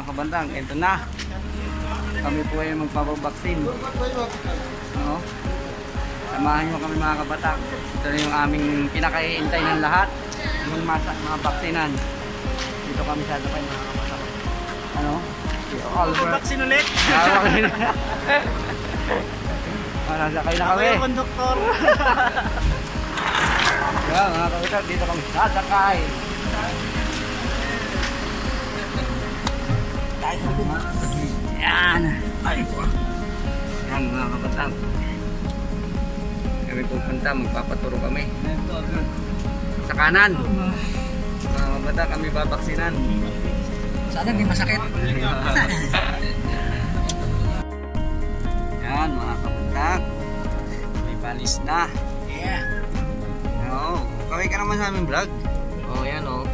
kabandang, ito na. Kami po ay magpapabaksin. No? Samahan nyo kami mga kabatak. Ito na yung aming pinakaiintay ng lahat. Yung mga baksinan. Dito kami sasakay mga kabatak. Ano? Baksin ulit. Nasakay na kami. Ako yung konduktor. Kaya mga kabatak, dito kami sasakay. Yan. Yan mga kabatak. Kami pupunta, magpapaturo kami. Sa kanan. Mga kabatak, kami babaksinan. Sana hindi masakit. Yan mga kabatak. May balis na. Yeah. Oo. Kaway ka naman sa aming vlog. Oh, yan oh.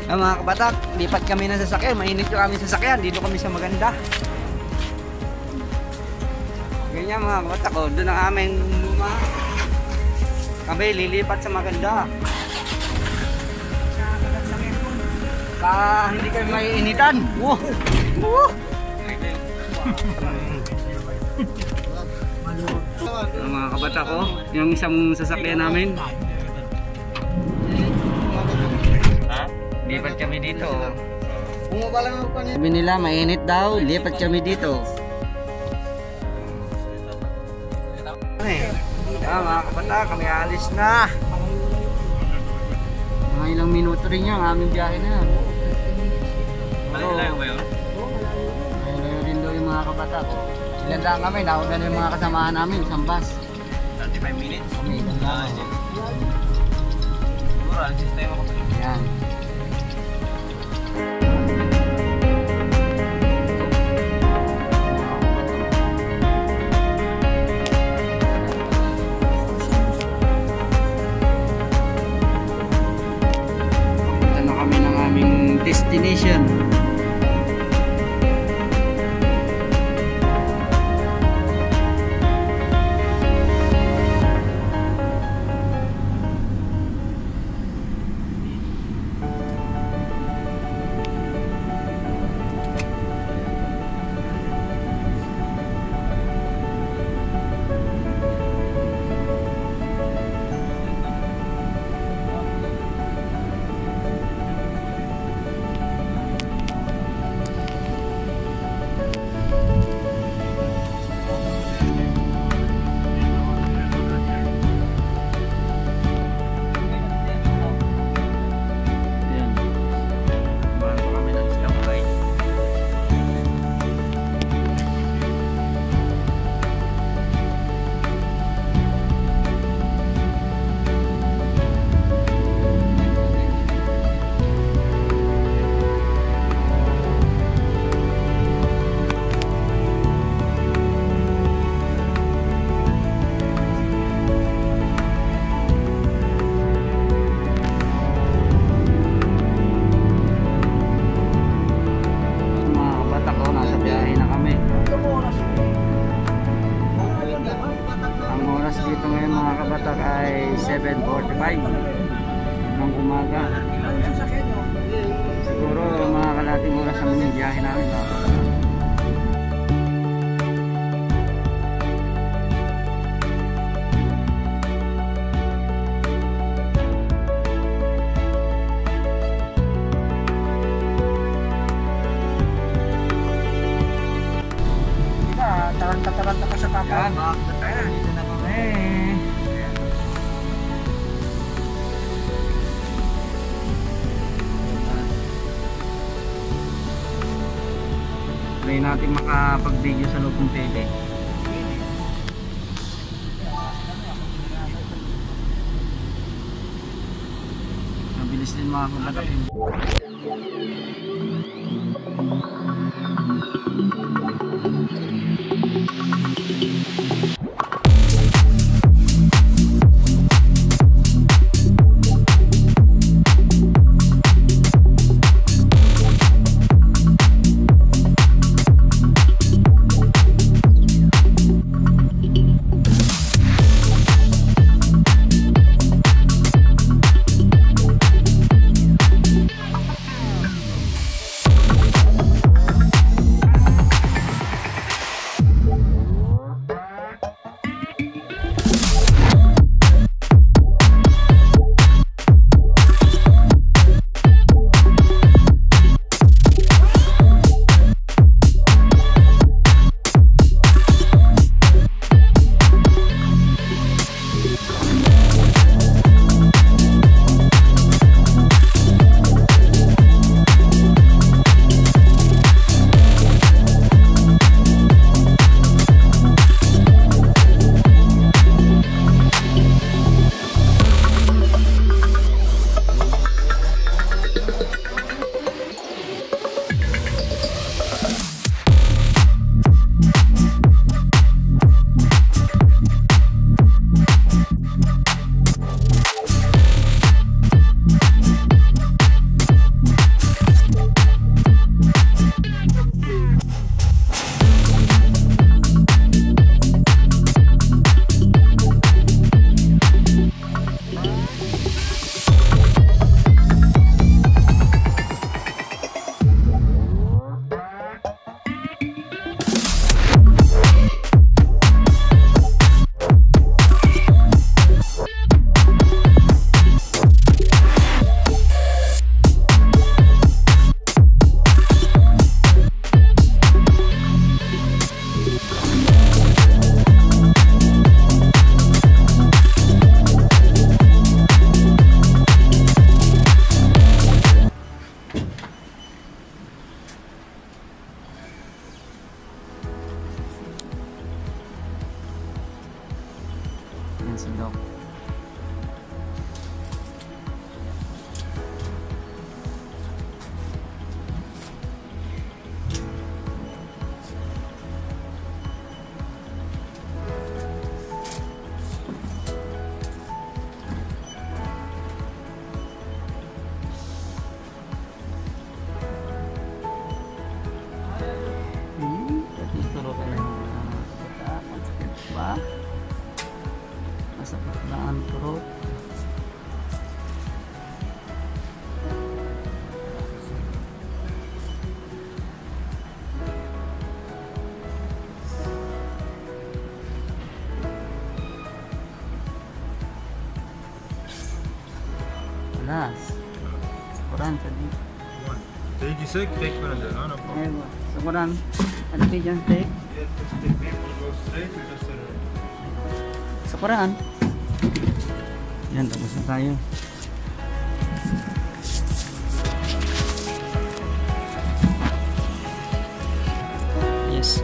Mga kabatak, lipat kami ng sasakyan. Mainit yung aming sasakyan. Dito kami sa maganda. Ganyan mga kabatak, oh, doon ang aming luma. Kami lilipat sa maganda. Hindi kayo maiinitan. Wow! Wow! Mga kabatak, oh, yung isang sasakyan namin. Lipat kami dito. Sabi nila mainit daw, lipat kami dito. Mga kabatak, kami alis na. Mga ilang minuto rin yan, aming biyahe na yan. Malayo ba yun? Malayo rin daw yung mga kabatak. Ilan lang kami, nauna na yung mga kasamahan namin, isang bus. 35 minutes? Kami, ilan lang. Siguro, alis tayo ako. Yan. Destination. Dito ngayon mga kabatak ay 7:45 ng umaga. Siguro mga kalating oras naman yung biyahe namin mga kabatak. Taranta ka sa papa. Yan mga kabatak, dito na kami. Try natin makapag-video sa loob ng tele. Mabilis din mga kabatak. Yan si Doc. Tuturo ka na yung bata. Masakit ba? Masakit na ang turot. Alas. Kuran sa dito. Tegi sök tek bende lan apa? Ayun ba? Sa kuran. Ano kayo dyan, Tek? Go straight we just Sa kuran. Yan, tapos na tayo. Yes.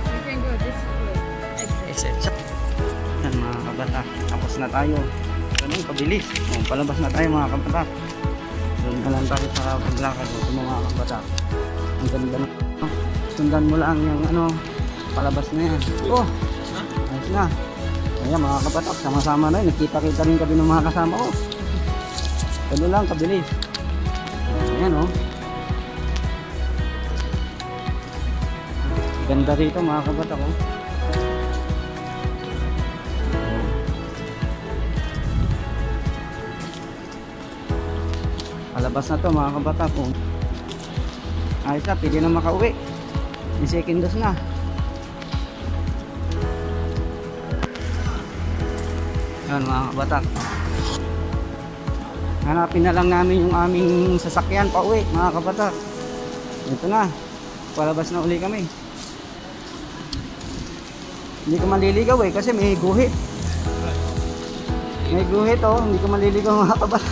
You can go this way. Exit. Exit. Yan mga kabata. Tapos na tayo. Ganun, kabilis. O, palabas na tayo mga kabata. Doon na lang tayo sa paglakad. Ito mga kabata. Ang ganda na. Sundan mo lang yung ano, palabas na yan. Oh! Ayos na. Ayan mga kabata. Sama-sama na yun. Nakita-kita rin kami ng mga kasama ko. Ganun lang, kabilis. Ayan o. Ganda rito mga kabata ko. Palabas na to mga kabata ko. Ayos na, pwede na makauwi. May second dose na. Yan mga kabata. Hanapin na lang namin yung aming sasakyan pa uwi mga kabata. Ito na. Palabas na uli kami. Hindi ko maliligaw kasi may guhit. May guhit hindi ko maliligaw mga kabata.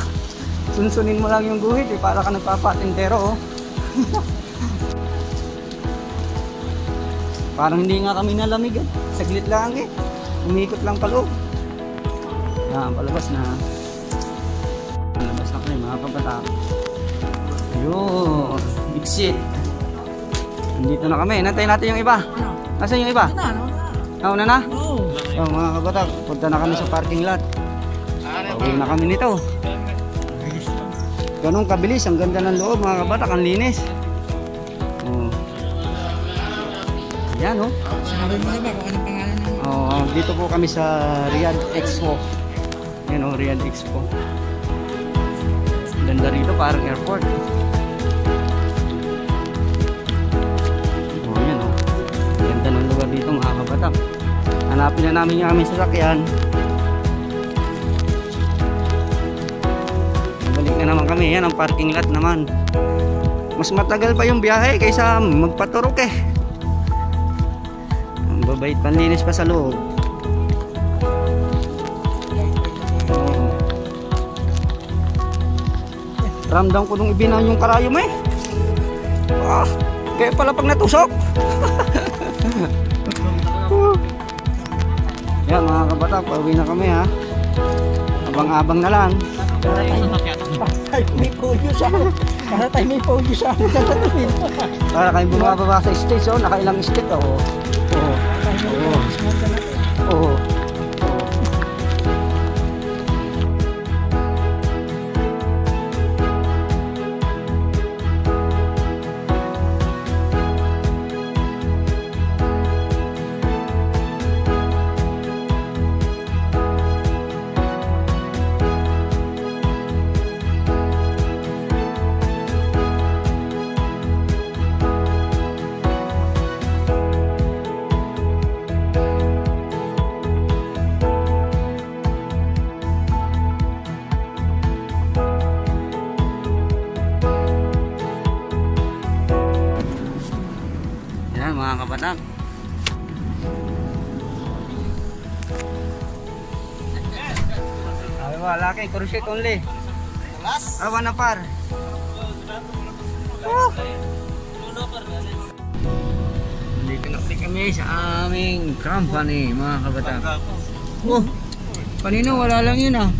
Sunsunin mo lang yung guhit para ka nagpapatintero Parang hindi nga kami nalamig Saglit lang umikot lang paloob. Yan, palabas na. Palabas na kami mga kabata. Yun, exit. Nandito na kami, nantay natin yung iba. Nasaan yung iba? Nauna na? Oh. So, mga kabata, punta na kami sa parking lot. Pauwi na kami nito. Ganun kabilis, ang ganda ng loob mga kabata, ang linis. Yan Sabi mo na ba kung anong pangalan ng... dito po kami sa Riyadh Expo. Yan Riyadh Expo. Ganda rito, parang airport. Yan ganda ng lugar dito mga kabata. Hanapin na namin yung aming sasakyan. Balik na naman kami. Yan ang parking lot naman. Mas matagal pa yung biyahe kaysa magpaturok Babait, panlinis pa sa loob. Ramdam ko nung ibinaw yung karayom kaya pala pag natusok. Yan mga kabata, pauwi na kami abang-abang na lang. May polio siya. Para tayo may polio siya. Para kayo bumababa sa stage nakailang stage Oo. Mga kabatak, wala kay crochet only. Awan na par. Dito na ulit kami sa aming company, mga kabataan. Oh, kanina wala lang yun ah.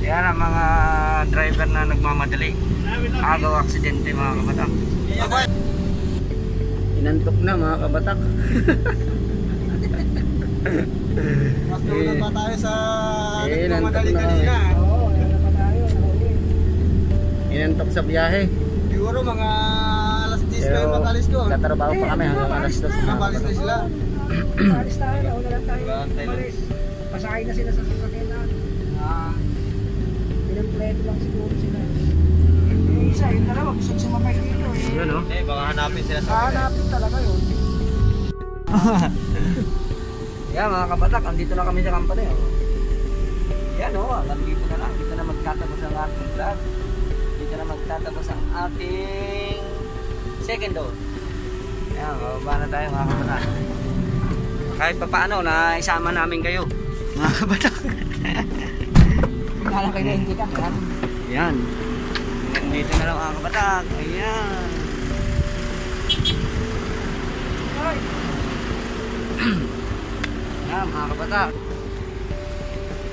Yan ang mga driver na nagmamadali. Agaw aksidente, mga kabatak. Inantok na, mga kabatak. Mas nauna pa tayo sa Inantok na kami. Inantok sa biyahe. Siguro mga alas 10 Pero tayo matalis doon. tatrabaho pa kami hanggang alas 2. Mapalis na sila. Alis tayo, nauna lang tayo. Umalis. Pasakay na sila sa sasakyan natin. Pinempleto lang siguro sila. Yung isa, yung dalawa, gusto sumakay dito eh. Yun o. Baka hanapin sila sa Hahanapin talaga yun. Yan mga kabatak, andito na kami sa company. Oh. Yan o, nandito na lang. Dito na magtatapos ang ating vlog. Dito na magtatapos ang ating second dose. Yan, bababa na tayo mga kabatak. Kahit pa paano, naisama namin kayo mga kabatak. Kala kayo na hindi ka. Yan. Nandito na lang mga kabatak. Ayan. Yan mga kabatak.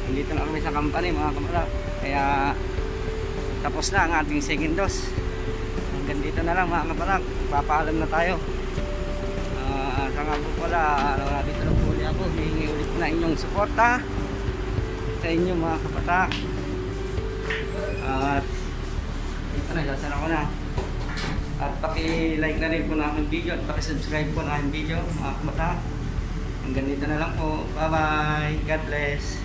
Nandito na kami sa company mga kabatak. Kaya tapos na ang ating second dose. Hanggang dito na lang mga kabatak. Papaalam na tayo. Sa nga po pala, dito lang po ulit ako. Hihingi ulit na inyong suporta sa inyo mga kabatak. At ito na, sasara ko na. At paki-like na rin po na aking video at paki-subscribe po na aking video mga kabatak. Hanggang dito na lang po. Bye bye. God bless.